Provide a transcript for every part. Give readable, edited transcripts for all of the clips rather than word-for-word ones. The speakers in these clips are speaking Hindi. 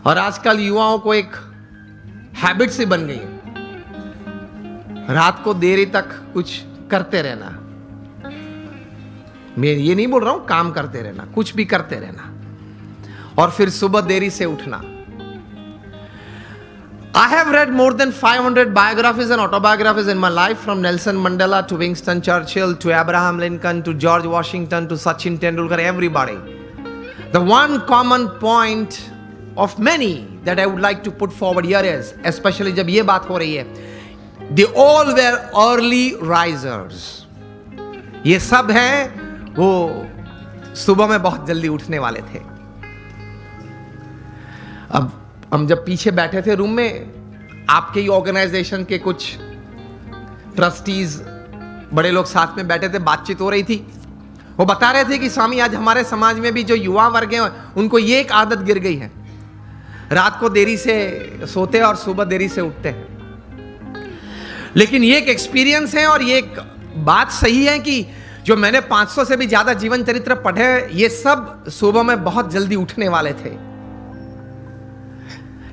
और आजकल युवाओं को एक हैबिट सी बन गई है रात को देरी तक कुछ करते रहना। मैं ये नहीं बोल रहा हूं काम करते रहना, कुछ भी करते रहना और फिर सुबह देरी से उठना। I have read more than 500 biographies and autobiographies in my life, from Nelson Mandela to Winston Churchill to Abraham Lincoln to George Washington to Sachin Tendulkar, everybody. The one common point of many that I would like to put forward here is, especially जब ये बात हो रही है, they all were early risers. ये सब हैं वो सुबह में बहुत जल्दी उठने वाले थे। अब हम जब पीछे बैठे थे रूम में, आपके ही ऑर्गेनाइजेशन के कुछ ट्रस्टीज बड़े लोग साथ में बैठे थे, बातचीत हो रही थी। वो बता रहे थे कि स्वामी आज हमारे समाज में भी जो युवा वर्ग हैं उनको ये एक आदत गिर गई है, रात को देरी से सोते और सुबह देरी से उठते हैं। लेकिन ये एक एक्सपीरियंस है और ये एक बात सही है कि जो मैंने 500 से भी ज्यादा जीवन चरित्र पढ़े, ये सब सुबह में बहुत जल्दी उठने वाले थे।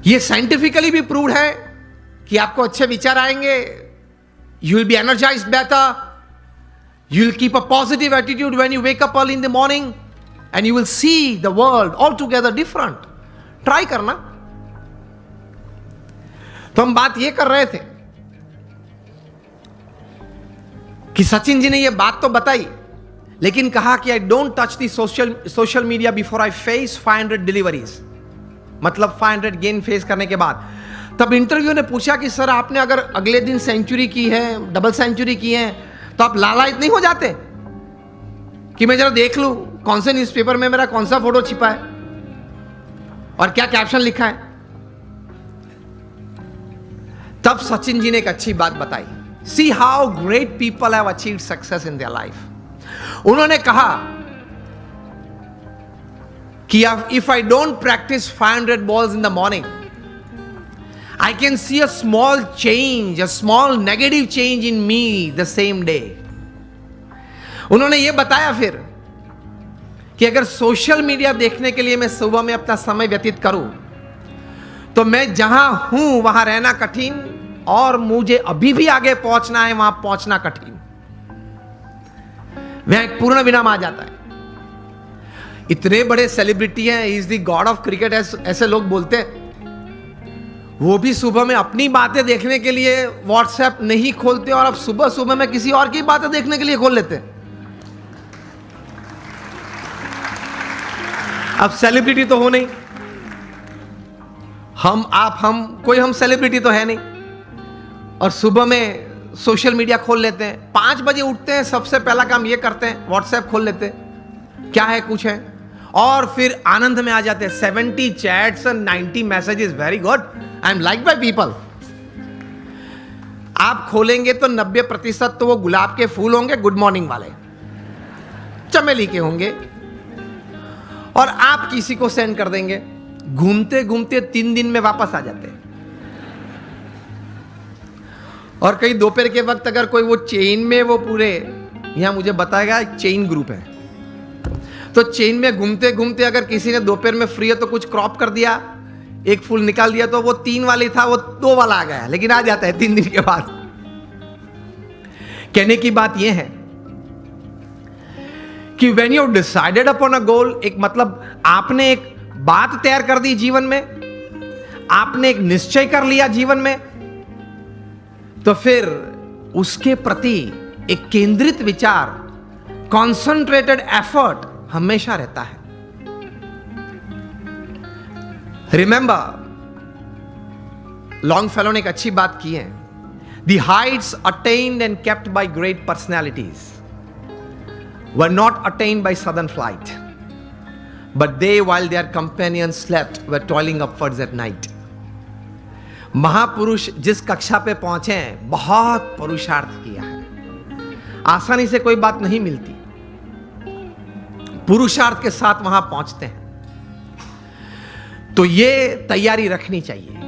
ये साइंटिफिकली भी प्रूव्ड है कि आपको अच्छे विचार आएंगे, you will be energised better, you will keep a positive attitude when you wake up early in the morning and you will see the world all together different. Try करना। तो हम बात ये कर रहे थे कि सचिन जी ने ये बात तो बताई, लेकिन कहा कि I don't touch the social media before I face 500 deliveries, मतलब 500 गेन फेस करने के बाद। तब इंटरव्यू ने पूछा कि सर आपने अगर अगले दिन सेंचुरी की है, डबल सेंचुरी की है, तो आप लालायित नहीं हो जाते कि मैं जरा देख लूं कौन से न्यूज़पेपर में मेरा कौन सा फोटो छिपा है और क्या कैप्शन लिखा है। तब सचिन जी ने एक अच्छी बात बताई, see how great people have achieved success in their life. उन्होंने कहा कि if I don't practice 500 balls in the morning, I can see a small change, a small negative change in me the same day. उन्होंने ये बताया फिर कि अगर सोशल मीडिया देखने के लिए मैं सुबह में अपना समय व्यतीत करूं, तो मैं जहां हूं वहां रहना कठिन और मुझे अभी भी आगे पहुंचना है, वहां पहुंचना कठिन। वह एक पूर्ण विराम आ जाता है। इतने बड़े सेलिब्रिटी हैं, is the God of cricket ऐसे लोग बोलते हैं, वो भी सुबह में अपनी बातें देखने के लिए व्हाट्सएप नहीं खोलते और अब सुबह सुबह में किसी और की बातें देखने के लिए खोल लेते हैं। अब सेलिब्रिटी तो हो नहीं, हम कोई हम सेलिब्रिटी तो है नहीं, और सुबह में सोशल मीडिया खोल लेते हैं। 5 बजे उठते हैं, सबसे पहला काम ये करते हैं व्हाट्सएप खोल लेते हैं, क्या है कुछ है, और फिर आनंद में आ जाते हैं। 70 chats and 90 messages, very good, I am like by people. आप खोलेंगे तो 90% तो वो गुलाब के फूल होंगे, गुड मॉर्निंग वाले, चमेली के होंगे, और आप किसी को सेंड कर देंगे। घूमते घूमते 3 दिन में वापस आ जाते हैं। और कई दोपहर के वक्त अगर कोई वो चेन में, वो पूरे यहां मुझे बताएगा चेन ग्रुप है, तो चेन में घूमते घूमते अगर किसी ने दोपहर में फ्री है तो कुछ क्रॉप कर दिया, एक फूल निकाल दिया, तो वो 3 वाली था वो 2 वाला आ गया, लेकिन आ जाता है 3 दिन के बाद। कहने की बात यह है कि when you decided upon a goal, एक मतलब आपने एक बात तैयार कर दी जीवन में, आपने एक निश्चय कर लिया जीवन में, तो फिर उसके प्रति एक केंद्रित विचार, कॉन्सेंट्रेटेड एफर्ट हमेशा रहता है। रिमेंबर, लॉन्गफेलो ने एक अच्छी बात की है, the Heights attend and kept bye great personalities were not attained by sudden flight, but they, while their companions slept, were toiling upwards at night. महापुरुष जिस कक्षा पे पहुंचे हैं, बहुत पुरुषार्थ किया है। आसानी से कोई बात नहीं मिलती, पुरुषार्थ के साथ वहां पहुंचते हैं। तो ये तैयारी रखनी चाहिए